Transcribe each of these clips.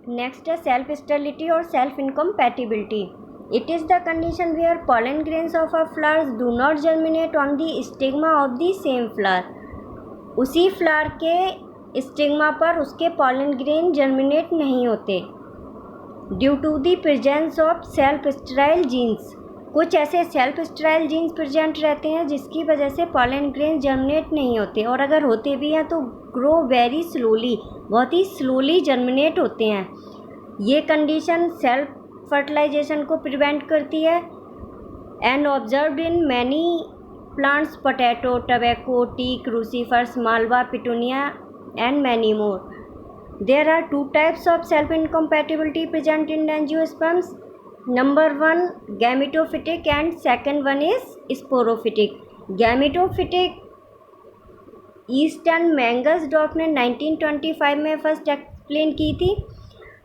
Next है self sterility और self incompatibility. It is the condition where pollen grains of a flowers do not germinate on the stigma of the same flower. उसी flower के stigma पर उसके pollen grain germinate नहीं होते due to the presence of self sterile genes. कुछ ऐसे self sterile genes present रहते हैं जिसकी वजह से पॉलन ग्रेन जर्मिनेट नहीं होते, और अगर होते भी हैं तो ग्रो वेरी स्लोली, बहुत ही स्लोली जर्मिनेट होते हैं. ये कंडीशन सेल्फ फर्टिलाइजेशन को प्रिवेंट करती है and observed in many plants, potato, tobacco, T, crucifers, Malwa, petunia and many more. There are two types of self-incompatibility present in angiosperms. Number one, gametophytic, and second one is sporophytic. Gametophytic East and Mangelsdorf ने 1925 में first explain की थी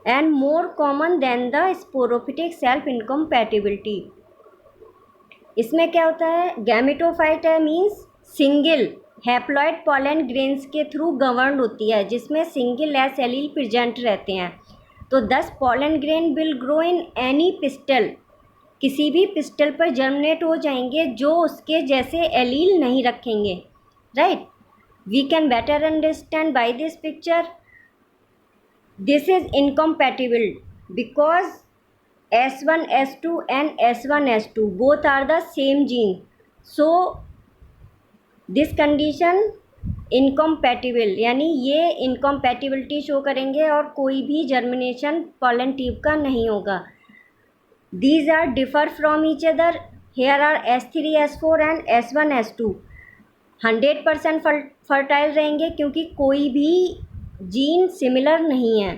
and more common than the sporophytic self incompatibility. इसमें क्या होता है, gametophyte है means single haploid pollen grains के थ्रू गवर्न होती है जिसमें सिंगल एस एलील प्रेजेंट रहते हैं. तो 10 pollen grain will grow in any pistol, किसी भी पिस्टल पर जर्मिनेट हो जाएंगे जो उसके जैसे एलील नहीं रखेंगे. Right, we can better understand by this picture. This is incompatible because S1 S2 and S1 S2 both are the same gene. So this condition incompatible, यानी ये इनकम्पैटिबिलिटी शो करेंगे और कोई भी जर्मिनेशन पॉलन ट्यूब का नहीं होगा. These are differ from each other. Here are S3 S4 and S1 S2. 100% fertile रहेंगे क्योंकि कोई भी जीन सिमिलर नहीं है.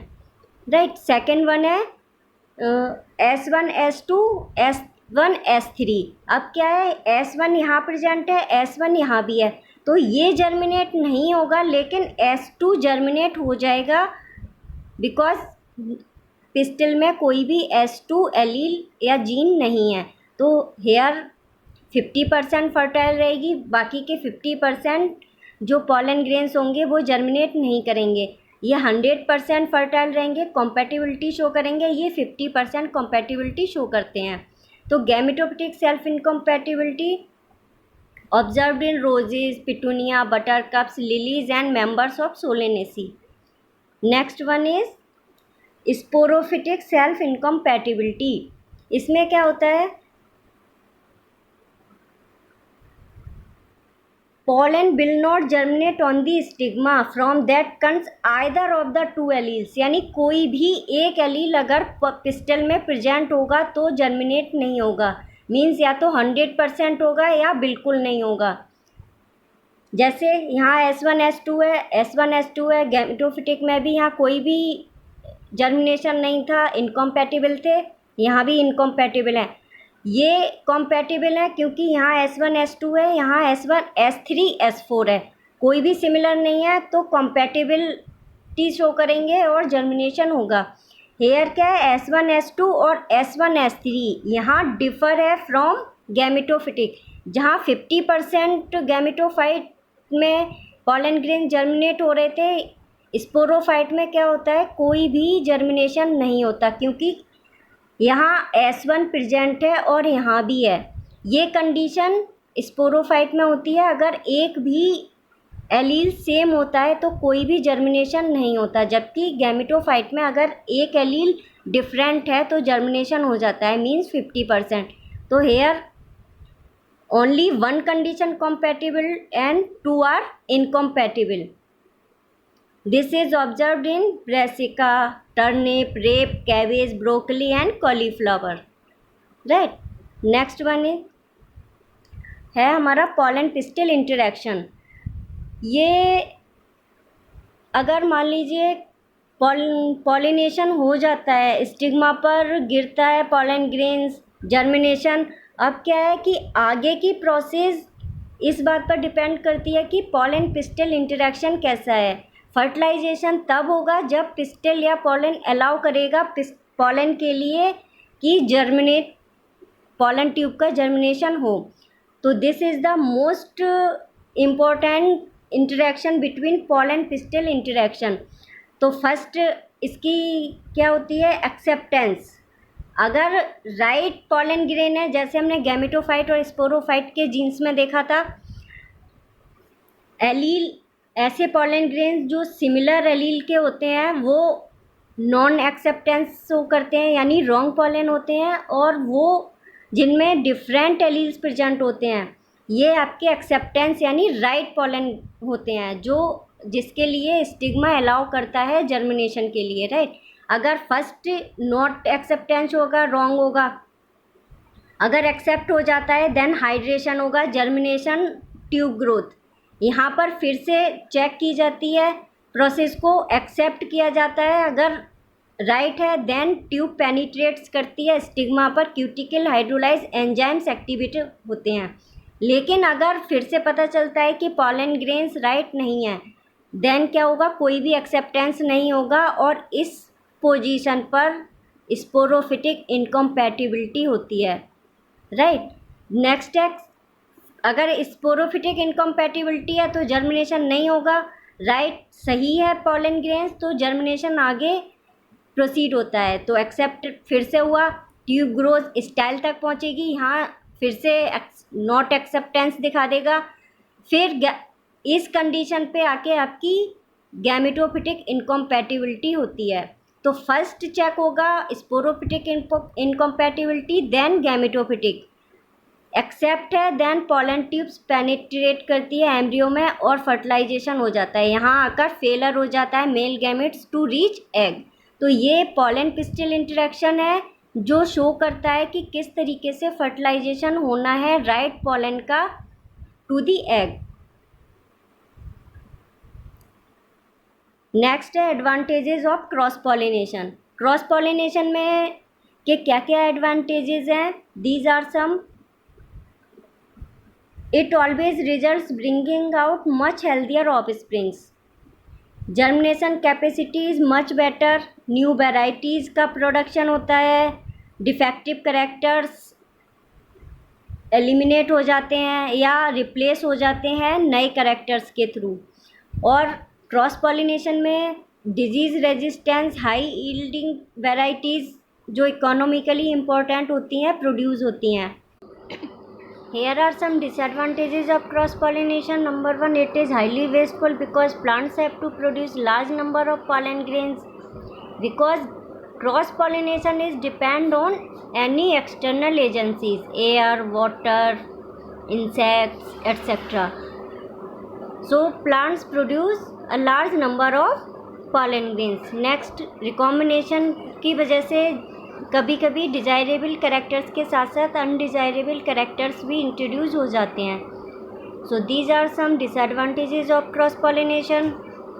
राइट, सेकेंड वन है S1 S2 S1 S3. अब क्या है, S1 यहाँ प्रेजेंट है, S1 यहाँ भी है, तो ये जर्मिनेट नहीं होगा लेकिन S2 जर्मिनेट हो जाएगा बिकॉज पिस्टल में कोई भी S2 एलील या जीन नहीं है. तो हेयर 50% फर्टाइल रहेगी, बाकी के 50% जो पॉलन ग्रेन्स होंगे वो जर्मिनेट नहीं करेंगे. ये 100% फर्टाइल रहेंगे, कॉम्पैटिबिलिटी शो करेंगे, ये 50% कॉम्पैटिबिलिटी शो करते हैं. तो gametophytic self incompatibility observed in roses, petunia, buttercups, lilies and members of Solanaceae. Next one is sporophytic self incompatibility. इसमें क्या होता है, pollen will not germinate on the stigma from that comes either of the two alleles. यानी कोई भी एक allele अगर pistol में प्रेजेंट होगा तो जर्मिनेट नहीं होगा, मीन्स या तो 100% होगा या बिल्कुल नहीं होगा. जैसे यहाँ S1 S2 है, S1 S2 है, गैमेटोफिटिक में भी यहाँ कोई भी जर्मिनेशन नहीं था, इनकम्पैटिबल थे, यहाँ भी इनकम्पैटिबल है. ये कॉम्पैटिबल है क्योंकि यहाँ S1 S2 है, यहाँ S1 S3 S4 है, कोई भी सिमिलर नहीं है तो कॉम्पैटिबिलिटी शो करेंगे और जर्मिनेशन होगा. हेयर क्या है, S1 S2 और S1 S3 यहाँ डिफ़र है फ्रॉम गैमेटोफिटिक. जहाँ 50% गैमेटोफाइट में पॉलन ग्रेन जर्मिनेट हो रहे थे, स्पोरोफाइट में क्या होता है, कोई भी जर्मिनेशन नहीं होता क्योंकि यहाँ S1 प्रेजेंट है और यहाँ भी है. ये कंडीशन स्पोरोफाइट में होती है. अगर एक भी एलील सेम होता है तो कोई भी जर्मिनेशन नहीं होता, जबकि गैमेटोफाइट में अगर एक एलील डिफरेंट है तो जर्मिनेशन हो जाता है, मीन्स 50%. तो here only one condition compatible and 2 are incompatible. This is observed in brassica, turnip, rape, cabbage, broccoli and cauliflower. Right. Next one है हमारा pollen pistil interaction. ये अगर मान लीजिए पॉलिनेशन हो जाता है, स्टिग्मा पर गिरता है पॉलन ग्रेन्स, जर्मिनेशन. अब क्या है कि आगे की प्रोसेस इस बात पर डिपेंड करती है कि पॉलन पिस्टिल इंटरेक्शन कैसा है. फर्टिलाइजेशन तब होगा जब पिस्टल या पॉलन अलाउ करेगा पॉलन के लिए कि जर्मिनेट पॉलन ट्यूब का जर्मिनेशन हो. तो this is the most important interaction between pollen pistol interaction. तो फर्स्ट इसकी क्या होती है, एक्सेप्टेंस। अगर राइट पॉलन ग्रेन है, जैसे हमने गैमेटोफाइट और स्पोरोफाइट के जीन्स में देखा था, एलील, ऐसे पॉलन ग्रेन जो सिमिलर एलील के होते हैं वो नॉन एक्सेप्टेंस शो करते हैं, यानी रॉन्ग पॉलन होते हैं, और वो जिनमें डिफरेंट एलील्स प्रेजेंट होते हैं ये आपके एक्सेप्टेंस यानी राइट पॉलन होते हैं, जो जिसके लिए स्टिग्मा अलाउ करता है जर्मिनेशन के लिए, राइट। अगर फर्स्ट नॉट एक्सेप्टेंस होगा, रॉन्ग होगा। अगर एक्सेप्ट हो जाता है देन हाइड्रेशन होगा, जर्मिनेशन, ट्यूब ग्रोथ। यहाँ पर फिर से चेक की जाती है प्रोसेस को, एक्सेप्ट किया जाता है, अगर राइट है देन ट्यूब पेनिट्रेट्स करती है स्टिग्मा पर, क्यूटिकल हाइड्रोलाइज एंजाइम्स एक्टिवेट होते हैं। लेकिन अगर फिर से पता चलता है कि पॉलन ग्रेन्स राइट नहीं है, देन क्या होगा, कोई भी एक्सेप्टेंस नहीं होगा और इस पोजीशन पर स्पोरोफिटिक इनकम्पैटिबिलिटी होती है, राइट। नेक्स्ट है, अगर स्पोरोफिटिक इनकम्पैटिबिलिटी है तो जर्मिनेशन नहीं होगा, राइट, सही है पॉलन ग्रेन्स, तो जर्मिनेशन आगे प्रोसीड होता है। तो एक्सेप्ट फिर से हुआ, ट्यूब ग्रोथ स्टाइल तक पहुंचेगी, यहाँ फिर से नॉट एक्सेप्टेंस दिखा देगा, फिर इस कंडीशन पे आके आपकी गैमेटोफिटिक इनकम्पैटिबिलिटी होती है। तो फर्स्ट चेक होगा sporophytic incompatibility, then gametophytic. Except है देन पॉलन ट्यूब्स पेनिट्रेट करती है एम्ब्रियो में और फर्टिलाइजेशन हो जाता है, यहाँ आकर फेलर हो जाता है male gametes to reach egg. तो ये पॉलन पिस्टिल इंटरेक्शन है जो शो करता है कि किस तरीके से फर्टिलाइजेशन होना है राइट पॉलन का टू दी एग। नेक्स्ट है advantages of cross pollination. Cross pollination में के क्या क्या एडवांटेजेस हैं, these are some. It always results bringing out much healthier offsprings, germination capacity is much better, new varieties का production होता है, डिफेक्टिव करेक्टर्स एलिमिनेट हो जाते हैं या रिप्लेस हो जाते हैं नए करेक्टर्स के थ्रू, और क्रॉस पॉलिनेशन में disease resistance, high yielding varieties जो इकोनॉमिकली इम्पोर्टेंट होती हैं प्रोड्यूस होती हैं। Here are some disadvantages of cross pollination. Number 1, it is highly wasteful because plants have to produce large number of pollen grains. Because cross pollination is depend on any external agencies, air, water, insects, etc. So plants produce a large number of pollen grains. Next, recombination की वजह से कभी कभी desirable characters के साथ साथ undesirable characters भी introduce हो जाते हैं। So these are some disadvantages of cross pollination.